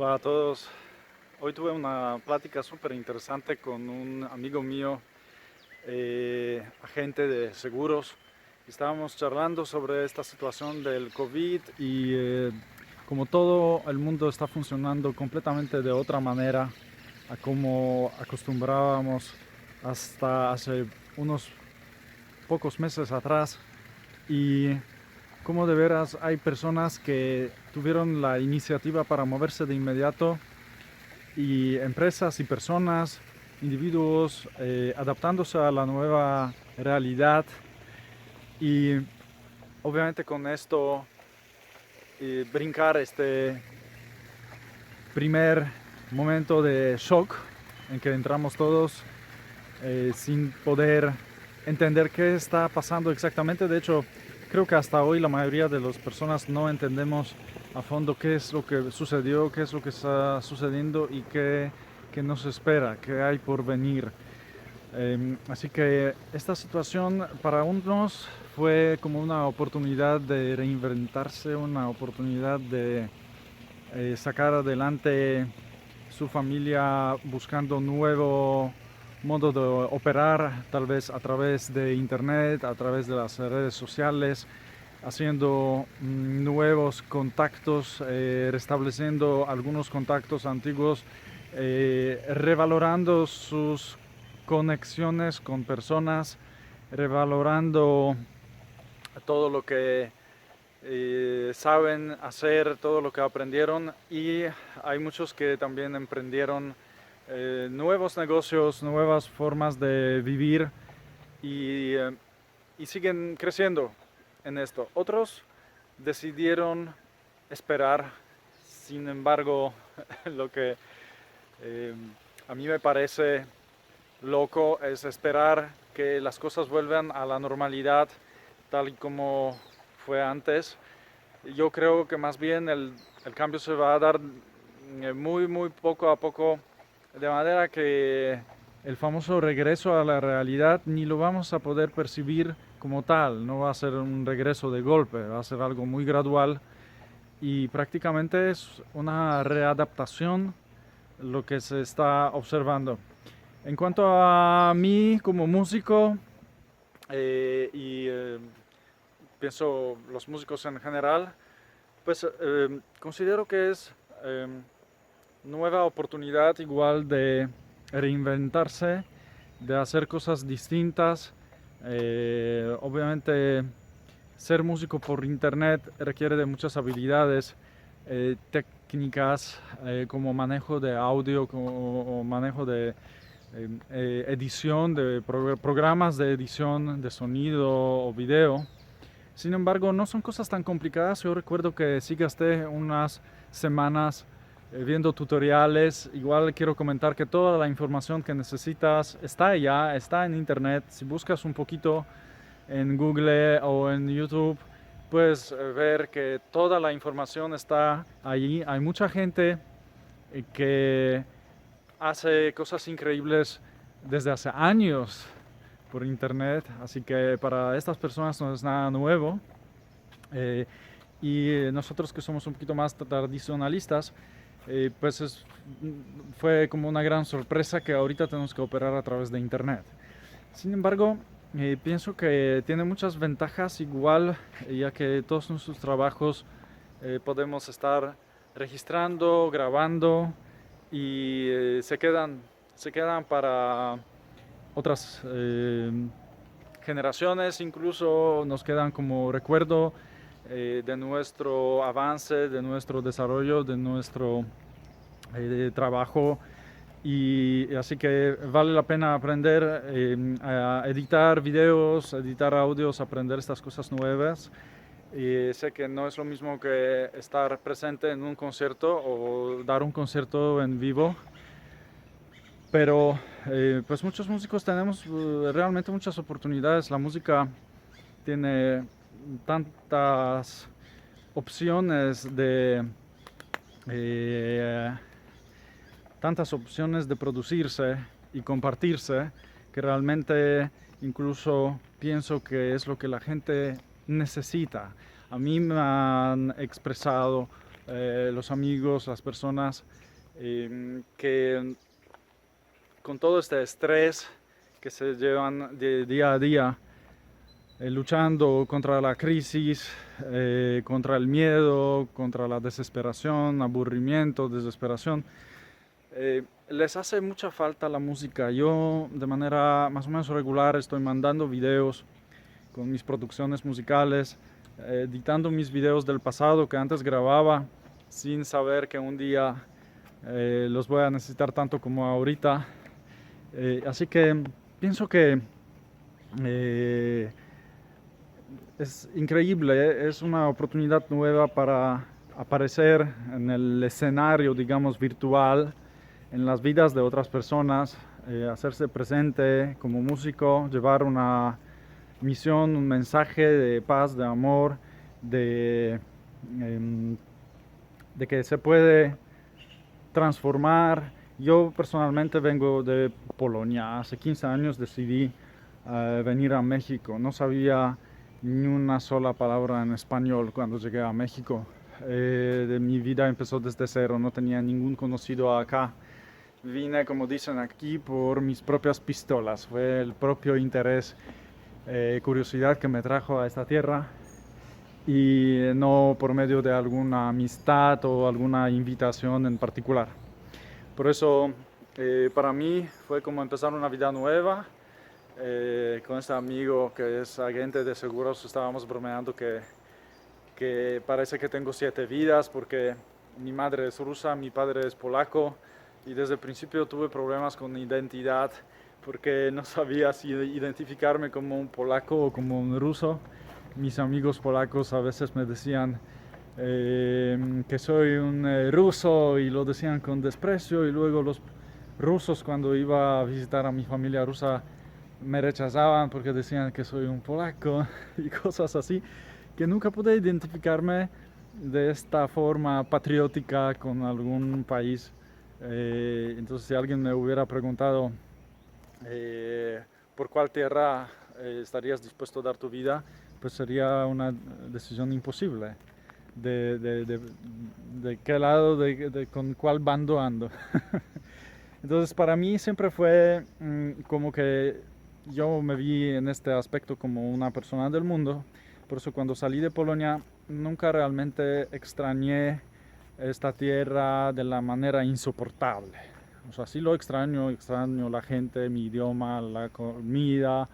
Hola a todos. Hoy tuve una plática súper interesante con un amigo mío, agente de seguros. Estábamos charlando sobre esta situación del COVID y como todo el mundo está funcionando completamente de otra manera a como acostumbrábamos hasta hace unos pocos meses atrás. Y como de veras hay personas que tuvieron la iniciativa para moverse de inmediato, y empresas y personas, individuos adaptándose a la nueva realidad, y obviamente con esto brincar este primer momento de shock en que entramos todos sin poder entender qué está pasando exactamente. De hecho, creo que hasta hoy la mayoría de las personas no entendemos a fondo qué es lo que sucedió, qué es lo que está sucediendo y qué nos espera, qué hay por venir. Así que esta situación para unos fue como una oportunidad de reinventarse, una oportunidad de sacar adelante su familia buscando un nuevo modo de operar, tal vez a través de internet, a través de las redes sociales, haciendo nuevos contactos, restableciendo algunos contactos antiguos, revalorando sus conexiones con personas, revalorando todo lo que saben hacer, todo lo que aprendieron, y hay muchos que también emprendieron nuevos negocios, nuevas formas de vivir, y siguen creciendo en esto. Otros decidieron esperar. Sin embargo, lo que eh, a mí me parece loco es esperar que las cosas vuelvan a la normalidad tal y como fue antes. Yo creo que más bien el cambio se va a dar muy poco a poco, de manera que el famoso regreso a la realidad ni lo vamos a poder percibir como tal. No va a ser un regreso de golpe, va a ser algo muy gradual, y prácticamente es una readaptación lo que se está observando. En cuanto a mí como músico, pienso los músicos en general, pues considero que es nueva oportunidad igual de reinventarse, de hacer cosas distintas. Obviamente ser músico por internet requiere de muchas habilidades, técnicas, como manejo de audio, como manejo de edición, de programas de edición de sonido o video. Sin embargo, no son cosas tan complicadas. Yo recuerdo que sí gasté unas semanas viendo tutoriales. Igual quiero comentar que toda la información que necesitas está allá, está en internet. Si buscas un poquito en Google o en YouTube, puedes ver que toda la información está allí. Hay mucha gente que hace cosas increíbles desde hace años por internet, así que para estas personas no es nada nuevo. Eh, y nosotros que somos un poquito más tradicionalistas, pues fue como una gran sorpresa que ahorita tenemos que operar a través de internet. Sin embargo, pienso que tiene muchas ventajas igual, ya que todos nuestros trabajos podemos estar registrando, grabando, y se quedan para otras generaciones. Incluso nos quedan como recuerdo de nuestro avance, de nuestro desarrollo, de nuestro trabajo. Y así que vale la pena aprender a editar videos, editar audios, aprender estas cosas nuevas. Y sé que no es lo mismo que estar presente en un concierto o dar un concierto en vivo, pero pues muchos músicos tenemos realmente muchas oportunidades. La música tiene tantas opciones eh, de producirse y compartirse, que realmente incluso pienso que es lo que la gente necesita. A mí me han expresado los amigos, las personas que con todo este estrés que se llevan de día a día, luchando contra la crisis, contra el miedo, contra la desesperación, aburrimiento, desesperación, les hace mucha falta la música. Yo de manera más o menos regular estoy mandando videos con mis producciones musicales, editando mis videos del pasado que antes grababa sin saber que un día los voy a necesitar tanto como ahorita. Así que pienso que es increíble, es una oportunidad nueva para aparecer en el escenario, digamos, virtual, en las vidas de otras personas, hacerse presente como músico, llevar una misión, un mensaje de paz, de amor, de, de que se puede transformar. Yo personalmente vengo de Polonia. Hace 15 años decidí venir a México. No sabía ni una sola palabra en español cuando llegué a México. Mi vida empezó desde cero, no tenía ningún conocido acá. Vine, como dicen aquí, por mis propias pistolas. Fue el propio interés, curiosidad que me trajo a esta tierra y no por medio de alguna amistad o alguna invitación en particular. Por eso, para mí fue como empezar una vida nueva. Con este amigo que es agente de seguros estábamos bromeando que parece que tengo 7 vidas porque mi madre es rusa, mi padre es polaco y desde el principio tuve problemas con identidad porque no sabía si identificarme como un polaco o como un ruso. Mis amigos polacos a veces me decían que soy un ruso y lo decían con desprecio, y luego los rusos, cuando iba a visitar a mi familia rusa, me rechazaban porque decían que soy un polaco y cosas así, que nunca pude identificarme de esta forma patriótica con algún país. Entonces si alguien me hubiera preguntado por cuál tierra estarías dispuesto a dar tu vida, pues sería una decisión imposible. De qué lado, con cuál bando ando. Entonces para mí siempre fue como que yo me vi en este aspecto como una persona del mundo. Por eso cuando salí de Polonia nunca realmente extrañé esta tierra de la manera insoportable. O sea, sí lo extraño, extraño la gente, mi idioma, la comida,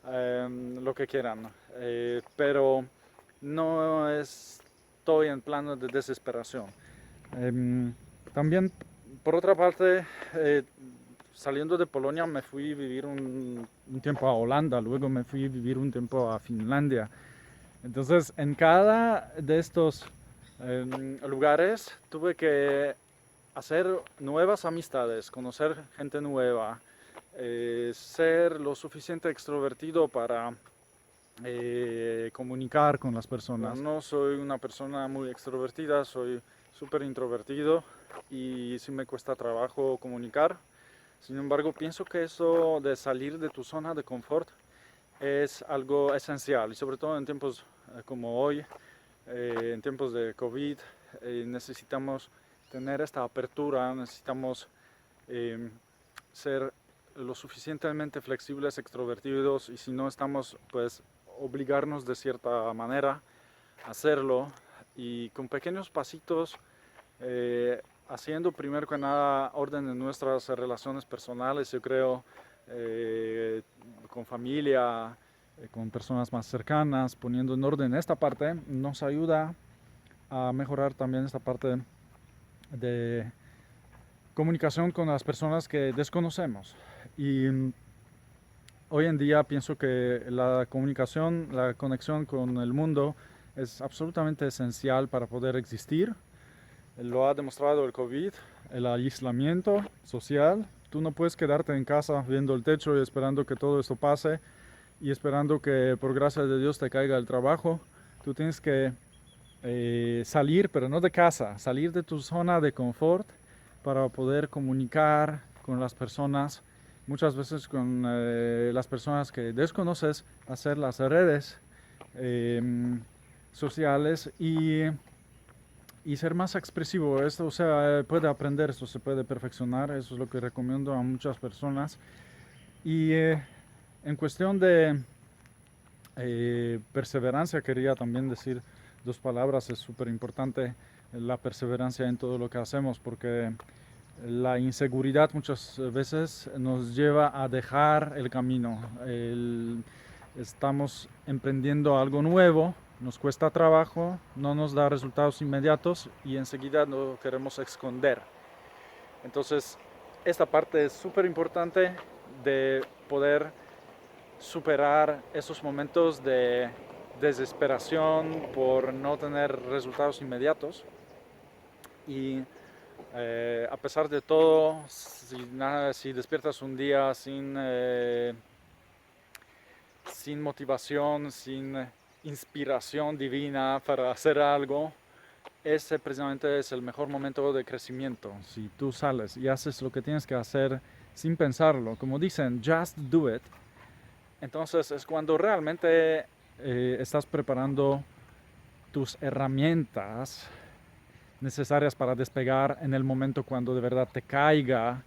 lo que quieran. Pero no estoy en plano de desesperación. También, por otra parte, saliendo de Polonia me fui a vivir un tiempo a Holanda, luego me fui a vivir un tiempo a Finlandia. Entonces, en cada de estos lugares tuve que hacer nuevas amistades, conocer gente nueva, ser lo suficiente extrovertido para comunicar con las personas. No soy una persona muy extrovertida, soy súper introvertido y sí me cuesta trabajo comunicar. Sin embargo, pienso que eso de salir de tu zona de confort es algo esencial, y sobre todo en tiempos como hoy, en tiempos de COVID, necesitamos tener esta apertura, necesitamos ser lo suficientemente flexibles, extrovertidos, y si no estamos, pues obligarnos de cierta manera a hacerlo, y con pequeños pasitos, haciendo primero que nada orden en nuestras relaciones personales, yo creo, con familia, con personas más cercanas, poniendo en orden esta parte, nos ayuda a mejorar también esta parte de comunicación con las personas que desconocemos. Y hoy en día pienso que la comunicación, la conexión con el mundo es absolutamente esencial para poder existir. Lo ha demostrado el COVID, el aislamiento social. Tú no puedes quedarte en casa viendo el techo y esperando que todo esto pase y esperando que por gracia de Dios te caiga el trabajo. Tú tienes que salir, pero no de casa, salir de tu zona de confort para poder comunicar con las personas, muchas veces con las personas que desconoces, hacer las redes sociales y y ser más expresivo. Esto, o sea, puede aprender, esto se puede perfeccionar, eso es lo que recomiendo a muchas personas. Y en cuestión de perseverancia, quería también decir dos palabras, es súper importante la perseverancia en todo lo que hacemos, porque la inseguridad muchas veces nos lleva a dejar el camino. Estamos emprendiendo algo nuevo, nos cuesta trabajo, no nos da resultados inmediatos y enseguida lo queremos esconder. Entonces, esta parte es súper importante de poder superar esos momentos de desesperación por no tener resultados inmediatos y a pesar de todo, si despiertas un día sin motivación, sin inspiración divina para hacer algo, ese precisamente es el mejor momento de crecimiento. Si tú sales y haces lo que tienes que hacer sin pensarlo, como dicen, just do it, entonces es cuando realmente estás preparando tus herramientas necesarias para despegar en el momento cuando de verdad te caiga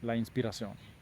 la inspiración.